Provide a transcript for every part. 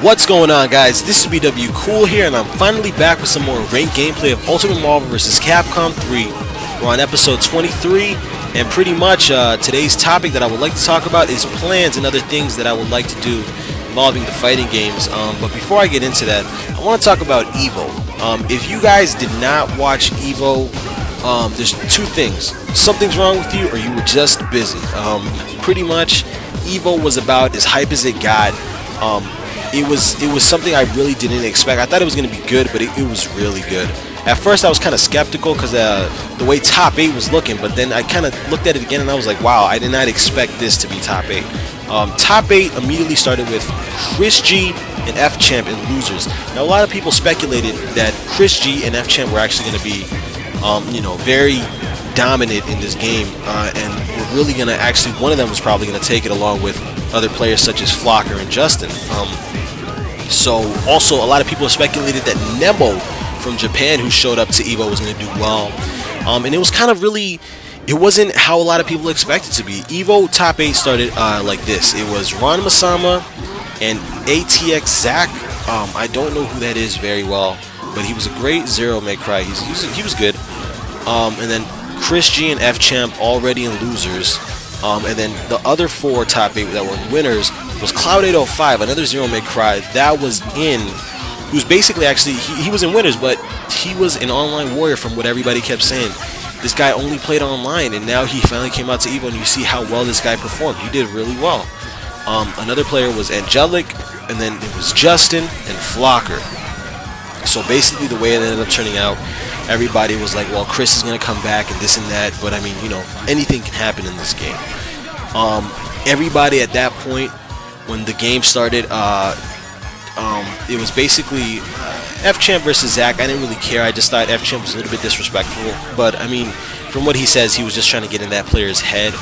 What's going on, guys? This is BW Cool here, and I'm finally back with some more ranked gameplay of Ultimate Marvel vs. Capcom 3. We're on episode 23, and pretty much today's topic that I would like to talk about is plans and other things that I would like to do involving the fighting games. But before I get into that, I want to talk about EVO. If you guys did not watch EVO, there's two things. Something's wrong with you, or you were just busy. Pretty much, EVO was about as hype as it got. It was something I really didn't expect. I thought it was going to be good, but it was really good. At first, I was kind of skeptical because the way Top 8 was looking, but then I kind of looked at it again and I was like, wow, I did not expect this to be Top 8. Top 8 immediately started with Chris G and F Champ and losers. Now, a lot of people speculated that Chris G and F Champ were actually going to be, very dominant in this game, and we're really going to actually, one of them was probably going to take it along with other players such as Flocker and Justin. So also a lot of people speculated that Nemo from Japan, who showed up to EVO, was going to do well. And it was kind of really, it wasn't how a lot of people expected it to be. EVO Top 8 started like this. It was Ron Masama and ATX Zach. I don't know who that is very well, but he was a great Zero May Cry. He was good. And then Chris G and F Champ already in losers. And then the other four Top 8 that were winners was Cloud 805, another Zero May Cry. That was in, he was basically actually, he was in winners, but he was an online warrior from what everybody kept saying. This guy only played online, and now he finally came out to EVO, and you see how well this guy performed. He did really well. Another player was Angelic, and then it was Justin and Flocker. So basically the way it ended up turning out, everybody was like, well, Chris is going to come back and this and that, but I mean, anything can happen in this game. Everybody at that point, when the game started, it was basically F-Champ versus Zach. I didn't really care. I just thought F-Champ was a little bit disrespectful, but I mean, from what he says, he was just trying to get in that player's head.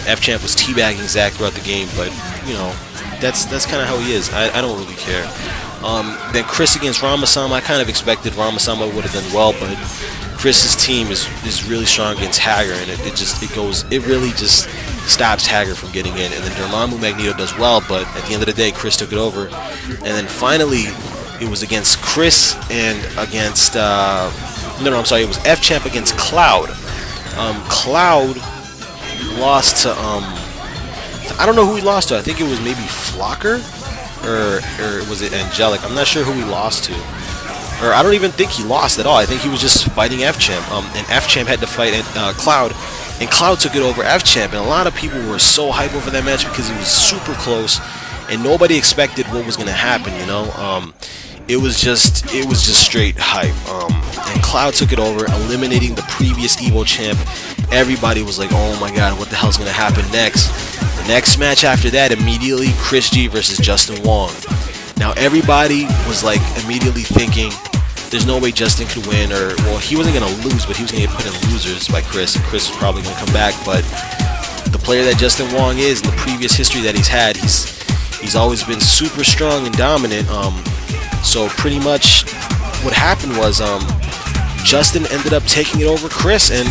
F-Champ was teabagging Zach throughout the game, but, that's kind of how he is. I don't really care. Then Chris against Ramasama. I kind of expected Ramasama would have done well, but Chris's team is really strong against Hager, and it really just stops Hager from getting in. And then Dormammu Magneto does well, but at the end of the day, Chris took it over. And then finally, it was against Chris and against it was F Champ against Cloud. Cloud lost to I don't know who he lost to. I think it was maybe Flocker. Or was it Angelic? I'm not sure who he lost to. Or I don't even think he lost at all. I think he was just fighting F-Champ. And F-Champ had to fight Cloud. And Cloud took it over F-Champ. And a lot of people were so hyped over that match because it was super close. And nobody expected what was going to happen, It was just straight hype. And Cloud took it over, eliminating the previous EVO champ. Everybody was like, oh my god, what the hell's going to happen next? The next match after that, immediately Chris G versus Justin Wong. Now everybody was like immediately thinking there's no way Justin could win, or well, he wasn't going to lose, but he was going to get put in losers by Chris, and Chris was probably going to come back. But the player that Justin Wong is, in the previous history that he's had, he's always been super strong and dominant. So pretty much what happened was Justin ended up taking it over Chris, and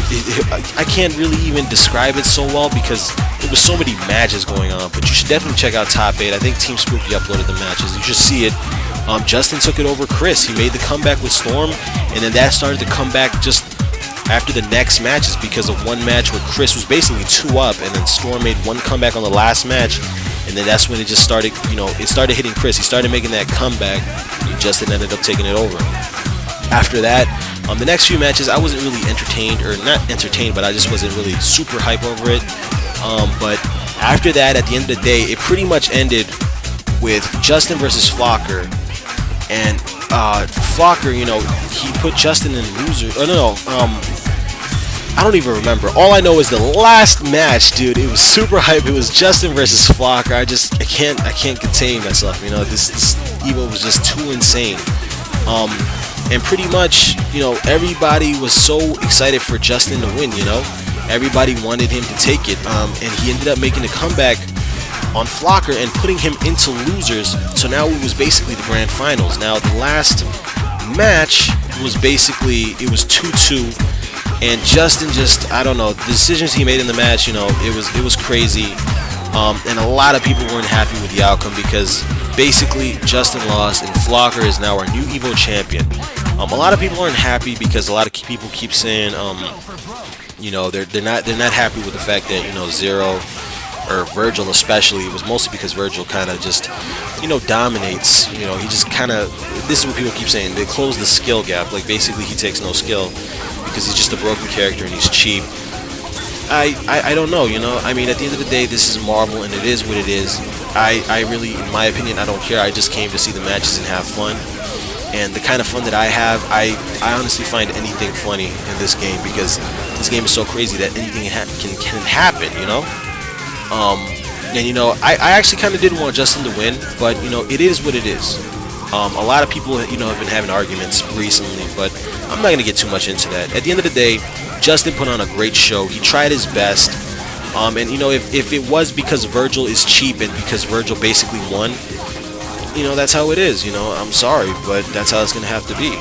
I can't really even describe it so well because there was so many matches going on, but you should definitely check out Top 8. I think Team Spooky uploaded the matches. You should see it. Justin took it over Chris. He made the comeback with Storm, and then that started to come back just after the next matches because of one match where Chris was basically 2 up, and then Storm made one comeback on the last match, and then that's when it just started, it started hitting Chris. He started making that comeback, and Justin ended up taking it over. After that, the next few matches, I wasn't really entertained, or not entertained, but I just wasn't really super hype over it. But after that, at the end of the day, it pretty much ended with Justin versus Flocker. And Flocker, he put Justin in loser. I don't even remember. All I know is the last match, dude. It was super hype. It was Justin versus Flocker. I can't contain myself. This EVO was just too insane. And pretty much, everybody was so excited for Justin to win, Everybody wanted him to take it. And he ended up making a comeback on Flocker and putting him into losers. So now it was basically the grand finals. Now the last match was basically, it was 2-2. And Justin just, I don't know, the decisions he made in the match, it was crazy. And a lot of people weren't happy with the outcome because basically Justin lost, and Flocker is now our new Evo champion. A lot of people aren't happy because a lot of people keep saying, you know, they're not happy with the fact that, you know, Zero or Virgil especially. It was mostly because Virgil kind of just, you know, dominates. You know, he just kind of, this is what people keep saying, they close the skill gap. Like, basically he takes no skill because he's just a broken character and he's cheap. I don't know, you know. I mean, at the end of the day, this is Marvel and it is what it is. I really, in my opinion, I don't care. I just came to see the matches and have fun. And the kind of fun that I have, I honestly find anything funny in this game, because this game is so crazy that anything can happen, you know. And you know, I actually kind of didn't want Justin to win, but you know, it is what it is. A lot of people, you know, have been having arguments recently, but I'm not going to get too much into that. At the end of the day, Justin put on a great show. He tried his best. And you know, if it was because Virgil is cheap and because Virgil basically won, you know, that's how it is. You know, I'm sorry, but that's how it's going to have to be.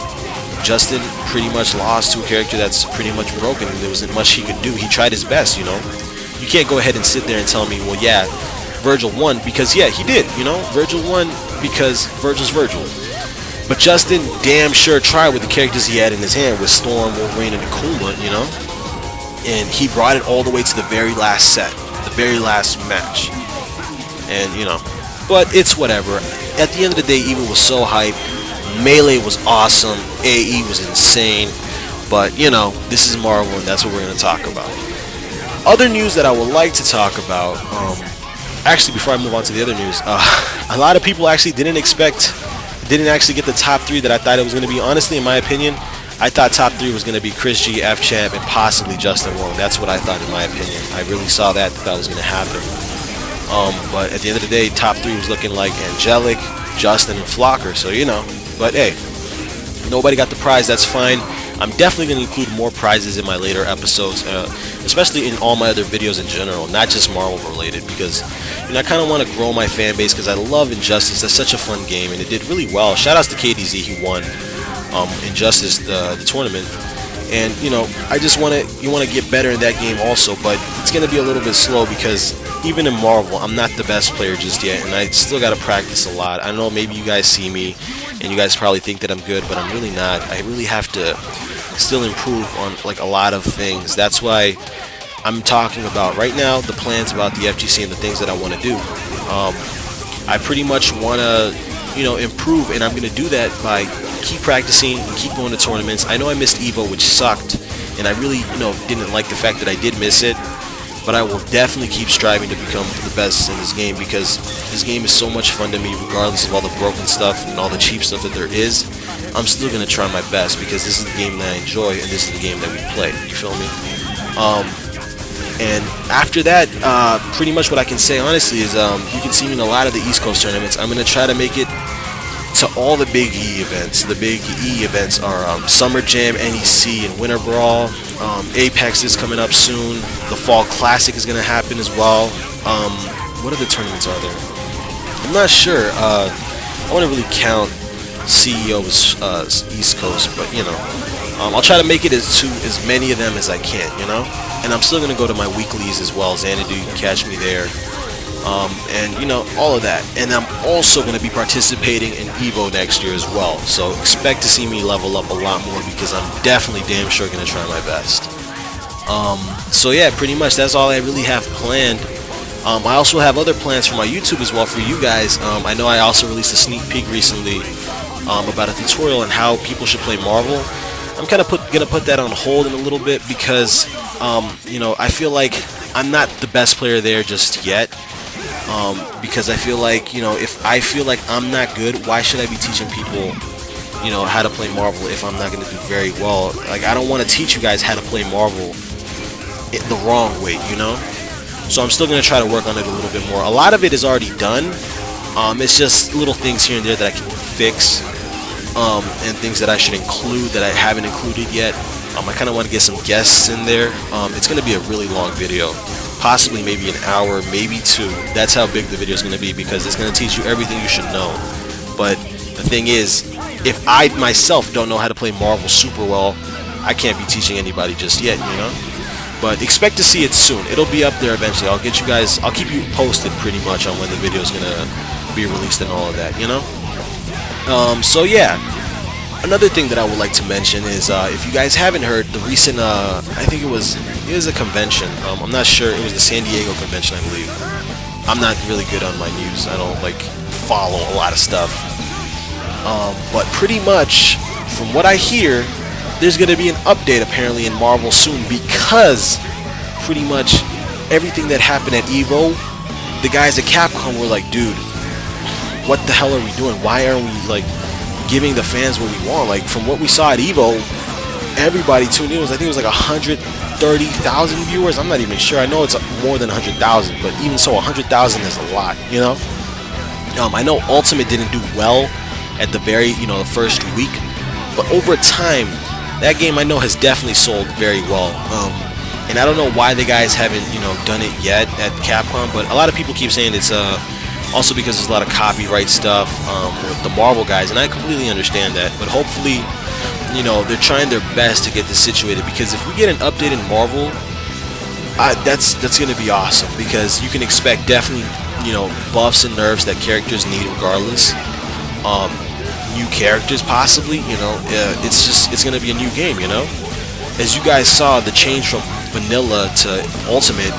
Justin pretty much lost to a character that's pretty much broken. There wasn't much he could do. He tried his best, you know. You can't go ahead and sit there and tell me, well, yeah, Virgil won, because yeah, he did, you know. Virgil won because Virgil's Virgil. But Justin damn sure tried with the characters he had in his hand, with Storm, Wolverine, and Akuma, you know. And he brought it all the way to the very last set, the very last match. And, you know, but it's whatever. At the end of the day, Evo was so hype. Melee was awesome. AE was insane. But, you know, this is Marvel, and that's what we're going to talk about. Other news that I would like to talk about, actually, before I move on to the other news, a lot of people actually didn't actually get the top 3 that I thought it was going to be. Honestly, in my opinion, I thought top 3 was going to be Chris G, F Champ, and possibly Justin Wong. That's what I thought, in my opinion. I really saw that was going to happen. But at the end of the day, top 3 was looking like Angelic, Justin, and Flocker. So, you know, but hey, nobody got the prize. That's fine. I'm definitely going to include more prizes in my later episodes, especially in all my other videos in general, not just Marvel related, because, you know, I kind of want to grow my fan base, because I love Injustice. That's such a fun game, and it did really well. Shout outs to KDZ, he won Injustice, the tournament. And, you know, I just want to get better in that game also, but it's going to be a little bit slow, because even in Marvel, I'm not the best player just yet, and I still got to practice a lot. I know maybe you guys see me, and you guys probably think that I'm good, but I'm really not. I really have to still improve on, like, a lot of things. That's why I'm talking about right now the plans about the FGC and the things that I want to do. I pretty much want to, you know, improve, and I'm going to do that by keep practicing and keep going to tournaments. I know I missed Evo, which sucked, and I really, you know, didn't like the fact that I did miss it, but I will definitely keep striving to become the best in this game, because this game is so much fun to me, regardless of all the broken stuff and all the cheap stuff that there is. I'm still going to try my best, because this is the game that I enjoy, and this is the game that we play. You feel me? And after that, pretty much what I can say, honestly, is you can see me in a lot of the East Coast tournaments. I'm going to try to make it to all the big E events. The big E events are Summer Jam, NEC, and Winter Brawl. Apex is coming up soon. The Fall Classic is going to happen as well. What other tournaments are there? I'm not sure. I want to really count CEO's East Coast, but, you know, I'll try to make it to as many of them as I can, you know. And I'm still going to go to my weeklies as well. Xanadu, you can catch me there. And, you know, all of that. And I'm also going to be participating in Evo next year as well. So expect to see me level up a lot more, because I'm definitely damn sure going to try my best. So yeah, pretty much that's all I really have planned. I also have other plans for my YouTube as well for you guys. I know I also released a sneak peek recently about a tutorial on how people should play Marvel. I'm kind of going to put that on hold in a little bit, because, you know, I feel like I'm not the best player there just yet. Because I feel like, you know, if I feel like I'm not good, why should I be teaching people, you know, how to play Marvel if I'm not going to do very well? Like, I don't want to teach you guys how to play Marvel the wrong way, you know? So I'm still going to try to work on it a little bit more. A lot of it is already done. It's just little things here and there that I can fix, and things that I should include that I haven't included yet. I kind of want to get some guests in there. It's going to be a really long video. Possibly maybe an hour, maybe 2. That's how big the video is going to be, because it's going to teach you everything you should know. But the thing is, if I myself don't know how to play Marvel super well, I can't be teaching anybody just yet, you know? But expect to see it soon. It'll be up there eventually. I'll keep you posted pretty much on when the video is going to be released and all of that, you know. So yeah, another thing that I would like to mention is if you guys haven't heard the recent, I think it was a convention. I'm not sure. It was the San Diego convention, I believe. I'm not really good on my news. I don't like follow a lot of stuff. But pretty much, from what I hear, there's going to be an update apparently in Marvel soon, because pretty much everything that happened at EVO, the guys at Capcom were like, dude, what the hell are we doing? Why aren't we like giving the fans what we want? Like, from what we saw at EVO, everybody tuned in. I think it was like 130,000 viewers. I'm not even sure. I know it's more than 100,000, but even so, 100,000 is a lot, you know. I know Ultimate didn't do well at the very, the first week, but over time, that game I know has definitely sold very well. And I don't know why the guys haven't, done it yet at Capcom, but a lot of people keep saying it's also because there's a lot of copyright stuff with the Marvel guys, and I completely understand that. But hopefully, they're trying their best to get this situated, because if we get an update in Marvel, that's going to be awesome, because you can expect definitely, buffs and nerfs that characters need regardless. New characters possibly, it's going to be a new game, As you guys saw, the change from vanilla to ultimate,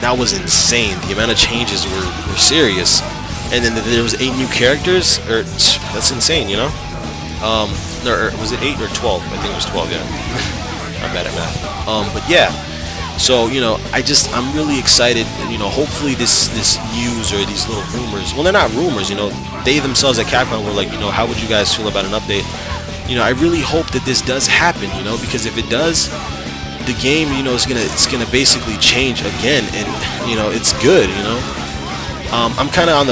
that was insane. The amount of changes were serious. And then there was 8 new characters, that's insane, Or was it 8 or 12? I think it was 12, yeah. I'm bad at math. But yeah, so, I'm really excited, hopefully this news or these little rumors, well, they're not rumors, they themselves at Capcom were like, how would you guys feel about an update? I really hope that this does happen, because if it does, the game, it's gonna basically change again, and it's good, I'm kind of on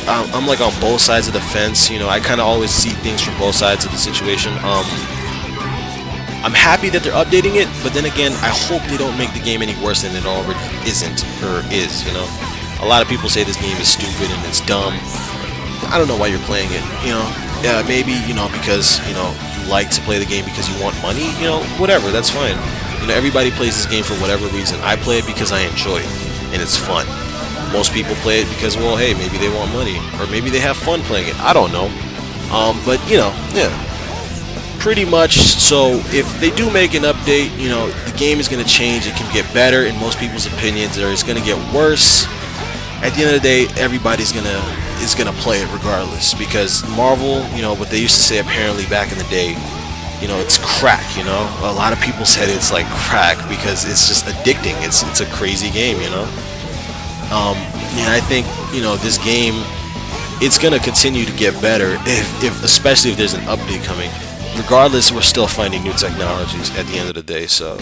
I'm like on both sides of the fence, I kind of always see things from both sides of the situation. I'm happy that they're updating it, but then again, I hope they don't make the game any worse than it already isn't or is. A lot of people say this game is stupid and it's dumb. I don't know why you're playing it, Yeah, maybe, because, you like to play the game because you want money, whatever, that's fine. Everybody plays this game for whatever reason. I play it because I enjoy it, and it's fun. Most people play it because, well, hey, maybe they want money, or maybe they have fun playing it. I don't know. But, yeah. Pretty much, so if they do make an update, the game is going to change. It can get better in most people's opinions, or it's going to get worse. At the end of the day, everybody's gonna play it regardless, because Marvel, what they used to say apparently back in the day, it's crack. A lot of people said it's like crack because it's just addicting. It's a crazy game. I think this game, it's gonna continue to get better if especially if there's an update coming. Regardless, we're still finding new technologies at the end of the day. So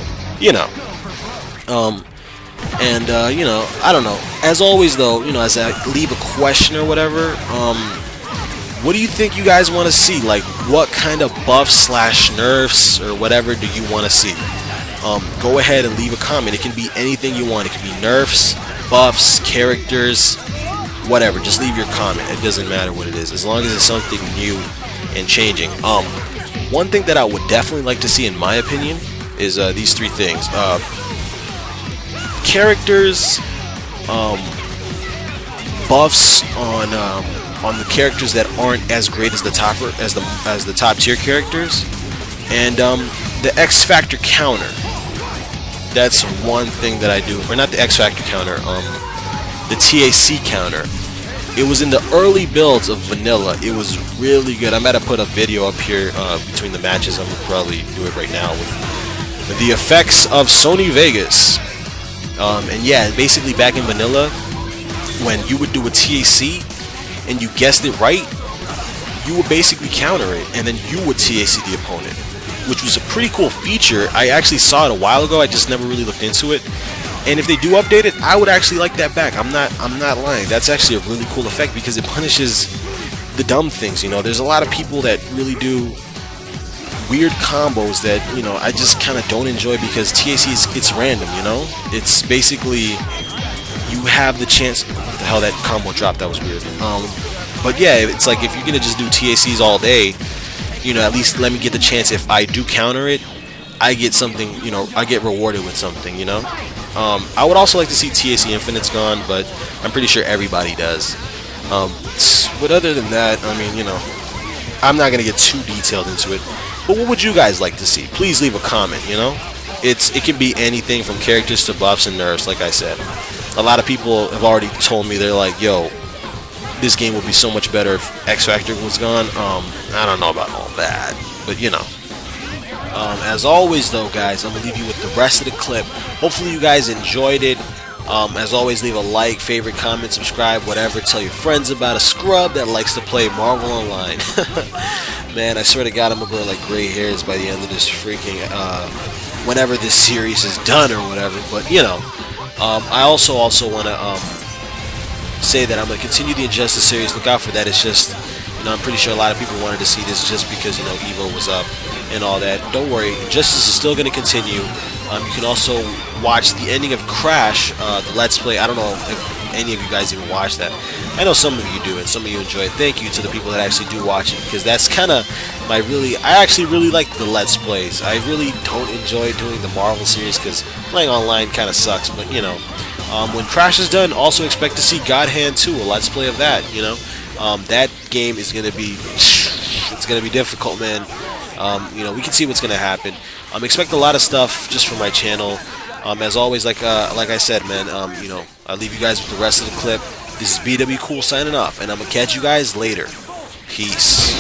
and I don't know. As always, though, as I leave a question or whatever, what do you think you guys want to see? Like, what kind of buffs / nerfs or whatever do you want to see? Go ahead and leave a comment. It can be anything you want. It can be nerfs, buffs, characters, whatever. Just leave your comment. It doesn't matter what it is, as long as it's something new and changing. One thing that I would definitely like to see, in my opinion, is these 3 things. Characters, buffs on the characters that aren't as great as the top tier characters, and the X Factor counter. That's one thing that I do, or not the X Factor counter, the TAC counter. It was in the early builds of vanilla. It was really good. I'm about to put a video up here between the matches. I'm gonna probably do it right now with the effects of Sony Vegas. And yeah, basically back in vanilla, when you would do a TAC and you guessed it right, you would basically counter it, and then you would TAC the opponent, which was a pretty cool feature. I actually saw it a while ago. I just never really looked into it. And if they do update it, I would actually like that back. I'm not lying. That's actually a really cool effect because it punishes the dumb things. There's a lot of people that really do weird combos that I just kind of don't enjoy, because TAC it's random. It's basically you have the chance. What the hell, that combo drop, that was weird. But yeah, it's like if you're gonna just do TACs all day, at least let me get the chance. If I do counter it, I get something. I get rewarded with something. I would also like to see TAC Infinite's gone, but I'm pretty sure everybody does. But other than that, I mean, you know, I'm not gonna get too detailed into it. But what would you guys like to see? Please leave a comment. You know, it can be anything from characters to buffs and nerfs. Like I said, a lot of people have already told me, they're like, "Yo, this game would be so much better if X Factor was gone." I don't know about all that, but you know. As always, though, guys, I'm gonna leave you with the rest of the clip. Hopefully, you guys enjoyed it. As always, leave a like, favorite, comment, subscribe, whatever. Tell your friends about a scrub that likes to play Marvel Online. Man, I swear to God, I'm gonna grow like gray hairs by the end of this freaking whenever this series is done or whatever. But you know, I also want to say that I'm gonna continue the Injustice series. Look out for that. It's just, you know, I'm pretty sure a lot of people wanted to see this just because, you know, Evo was up and all that. Don't worry, Injustice is still going to continue. You can also watch the ending of Crash, the Let's Play. I don't know if any of you guys even watch that. I know some of you do, and some of you enjoy it. Thank you to the people that actually do watch it, because that's kind of I actually really like the Let's Plays. I really don't enjoy doing the Marvel series, because playing online kind of sucks, but, you know. When Crash is done, also expect to see God Hand 2, a Let's Play of that, you know. That game is going to be, it's going to be difficult, man. You know, we can see what's going to happen. Expect a lot of stuff just from my channel. As always, like I said, man, you know, I'll leave you guys with the rest of the clip. This is BW Cool signing off, and I'm going to catch you guys later. Peace.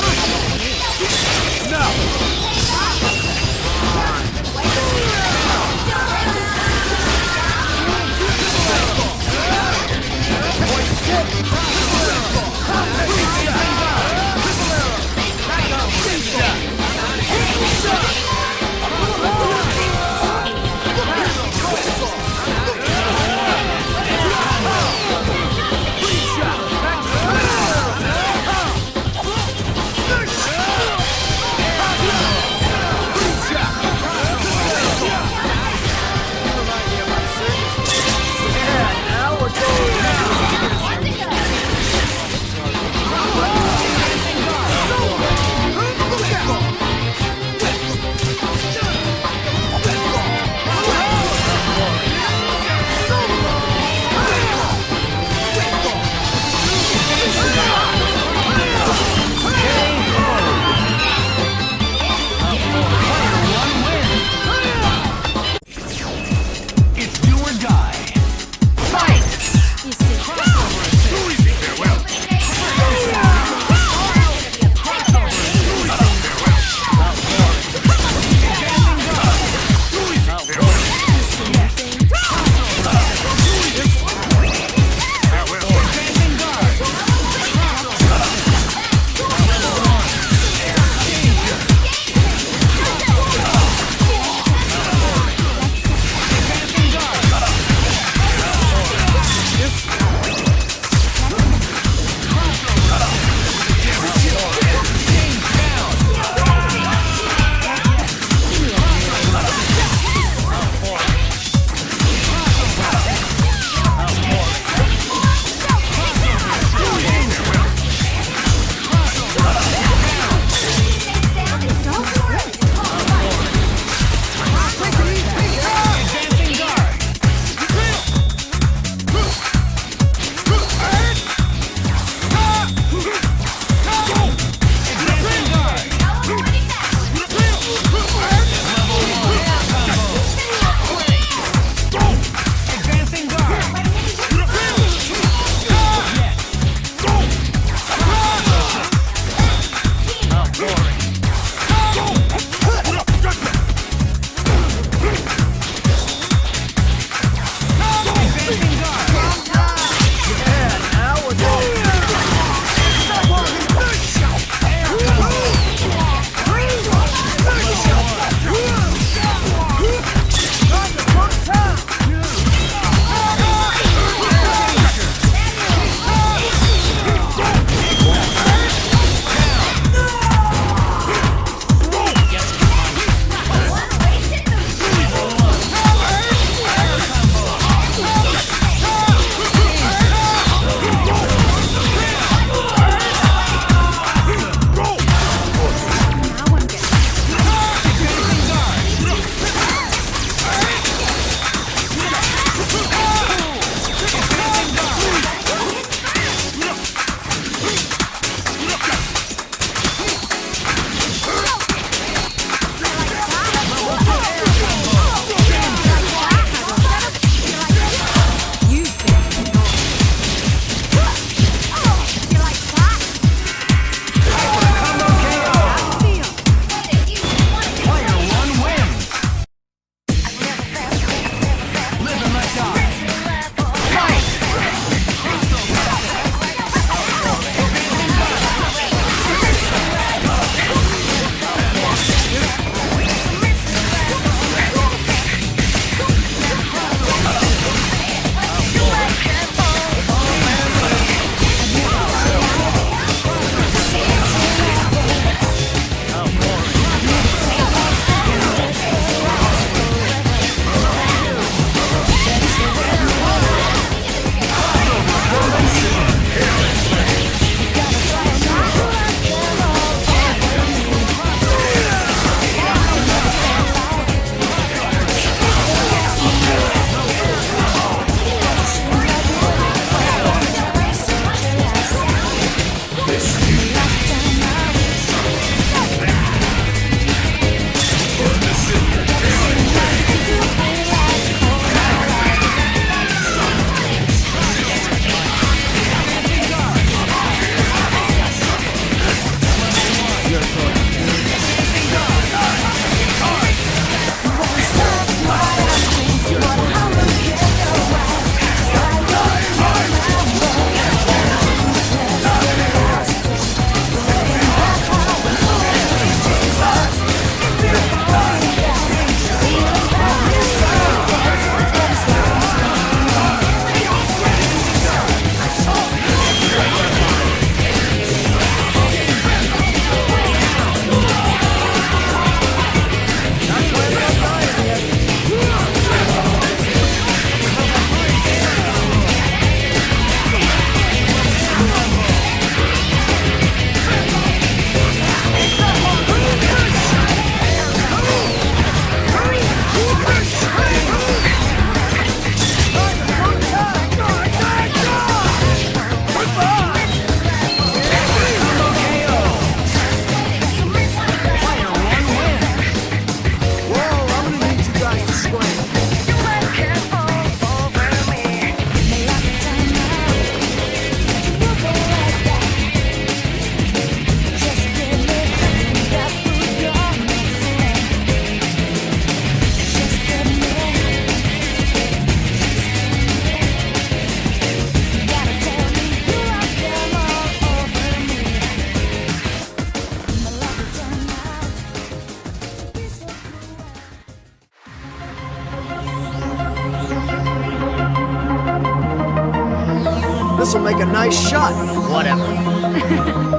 This'll make a nice shot. Whatever.